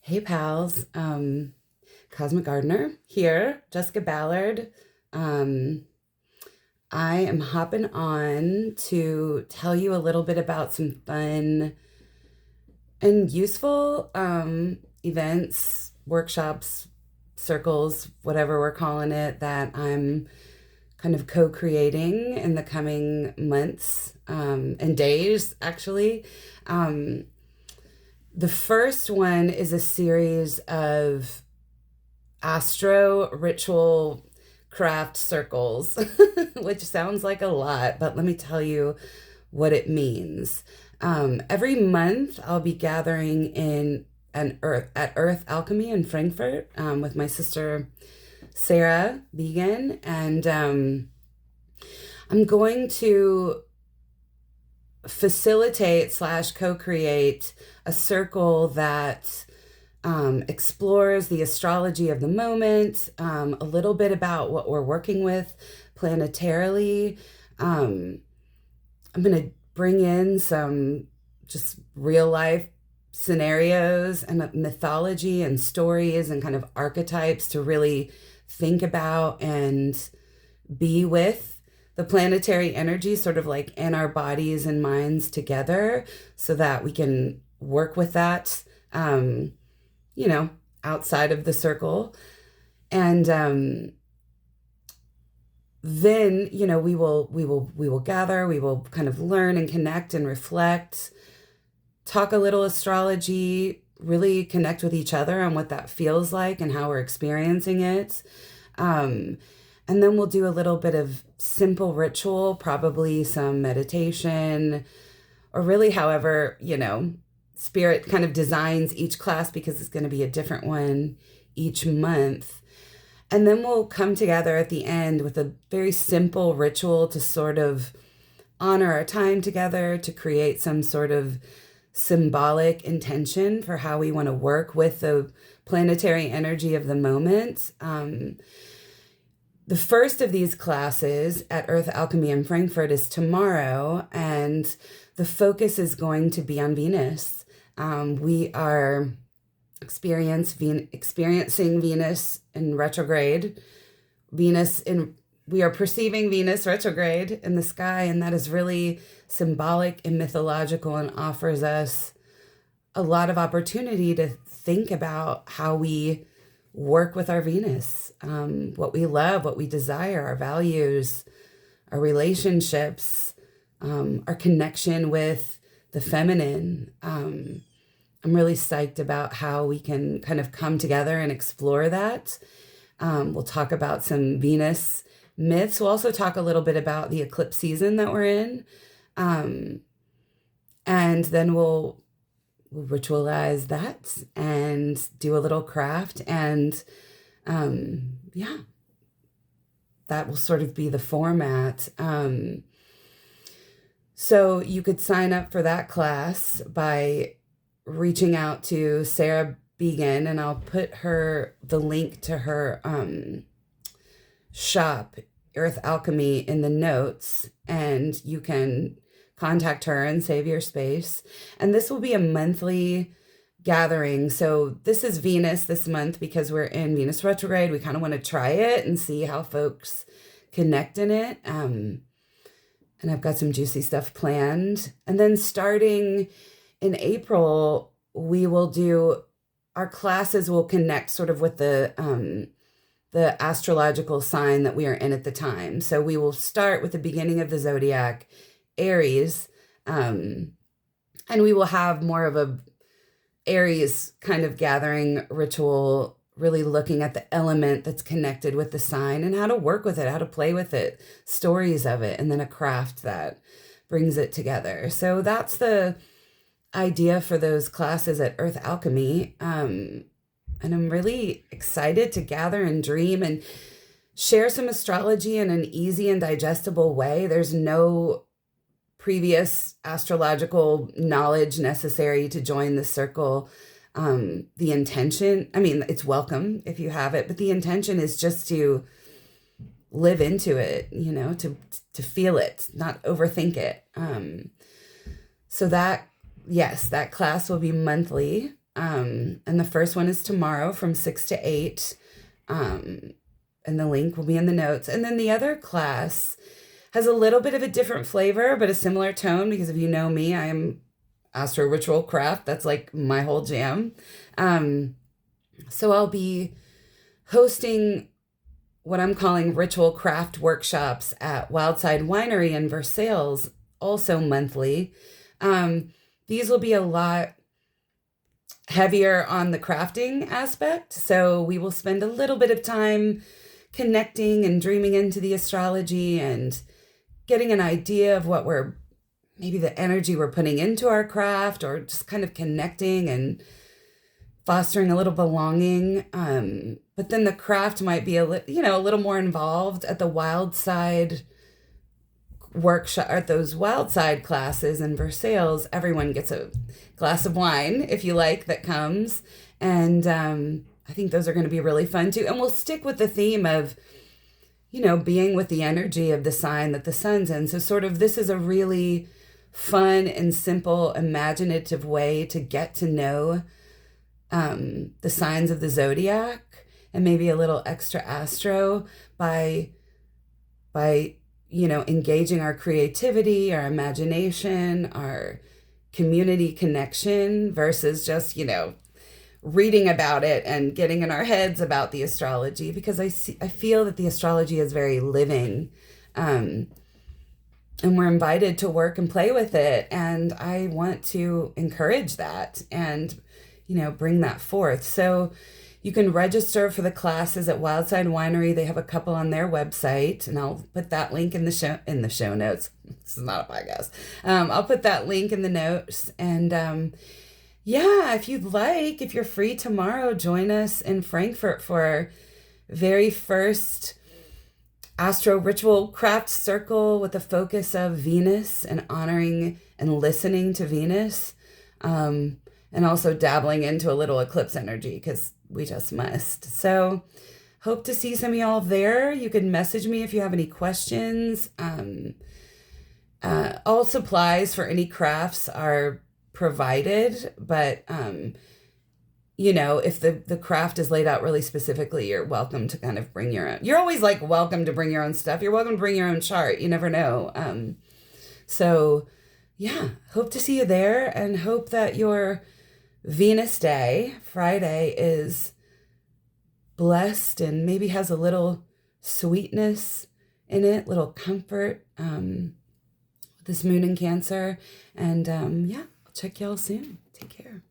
Hey pals, Cosmic Gardener here, Jessica Ballard. Um, I am hopping on to tell you a little bit about some fun and useful events, workshops, circles, whatever we're calling it, that I'm kind of co-creating in the coming months and days, actually. Um, the first one is a series of Astro-Ritual-Craft circles, which sounds like a lot, but let me tell you what it means. Every month, I'll be gathering in at Earth Alchemy in Frankfort with my sister Sarah Vegan, and I'm going to facilitate slash co-create a circle that explores the astrology of the moment, a little bit about what we're working with planetarily. I'm going to bring in some just real life scenarios and mythology and stories and kind of archetypes to really think about and be with the planetary energy, sort of like in our bodies and minds together, so that we can work with that, you know, outside of the circle. And then, we will gather, we will kind of learn and connect and reflect, talk a little astrology, really connect with each other on what that feels like and how we're experiencing it. And then we'll do a little bit of simple ritual, probably some meditation, or really however, Spirit kind of designs each class, because it's going to be a different one each month. And then we'll come together at the end with a very simple ritual to sort of honor our time together, to create some sort of symbolic intention for how we want to work with the planetary energy of the moment. The first of these classes at Earth Alchemy in Frankfurt is tomorrow, and the focus is going to be on Venus. We are experiencing Venus in retrograde. We are perceiving Venus retrograde in the sky, and that is really symbolic and mythological and offers us a lot of opportunity to think about how we work with our Venus, what we love, what we desire, our values, our relationships, our connection with the feminine. I'm really psyched about how we can kind of come together and explore that. We'll talk about some Venus myths. We'll also talk a little bit about the eclipse season that we're in. And then we'll ritualize that and do a little craft. And that will sort of be the format. So you could sign up for that class by reaching out to Sarah Began, and I'll put the link to her shop, Earth Alchemy, in the notes, and you can contact her and save your space. And this will be a monthly gathering. So this is Venus this month because we're in Venus retrograde. We kind of want to try it and see how folks connect in it. And I've got some juicy stuff planned. And then starting in April, our classes will connect sort of with the astrological sign that we are in at the time. So we will start with the beginning of the zodiac, Aries, and we will have more of a Aries kind of gathering ritual, really looking at the element that's connected with the sign and how to work with it, how to play with it, stories of it, and then a craft that brings it together. So that's the idea for those classes at Earth Alchemy. And I'm really excited to gather and dream and share some astrology in an easy and digestible way. There's no previous astrological knowledge necessary to join the circle. The intention, it's welcome if you have it, but the intention is just to live into it, to feel it, not overthink it. So that class will be monthly. And the first one is tomorrow from 6 to 8. And the link will be in the notes. And then the other class has a little bit of a different flavor, but a similar tone, because if you know me, I am Astro-Ritual-Craft. That's like my whole jam. So I'll be hosting what I'm calling ritual craft workshops at Wildside Winery in Versailles, also monthly. These will be a lot heavier on the crafting aspect. So we will spend a little bit of time connecting and dreaming into the astrology and getting an idea of what maybe the energy we're putting into our craft, or just kind of connecting and fostering a little belonging. But then the craft might be a little more involved at the Wildside workshop, at those Wildside classes in Versailles. Everyone gets a glass of wine, if you like, that comes. And I think those are going to be really fun too. And we'll stick with the theme of, being with the energy of the sign that the sun's in. So sort of this is a really fun and simple, imaginative way to get to know the signs of the zodiac, and maybe a little extra astro by engaging our creativity, our imagination, our community connection, versus just, reading about it and getting in our heads about the astrology, because I feel that the astrology is very living, and we're invited to work and play with it. And I want to encourage that and, bring that forth. So you can register for the classes at Wildside Winery. They have a couple on their website, and I'll put that link in the show notes. This is not a podcast. I'll put that link in the notes. And if you're free tomorrow, join us in Frankfort for our very first Astro-Ritual-Craft circle with a focus of Venus and honoring and listening to Venus, and also dabbling into a little eclipse energy, because we just must. So hope to see some of y'all there. You can message me if you have any questions. All supplies for any crafts are provided, but if the craft is laid out really specifically, you're welcome to kind of bring your own. You're always like welcome to bring your own stuff. You're welcome to bring your own chart. You never know. Hope to see you there, and hope that your Venus Day, Friday, is blessed and maybe has a little sweetness in it, little comfort, this moon in Cancer. And I'll check y'all soon. Take care.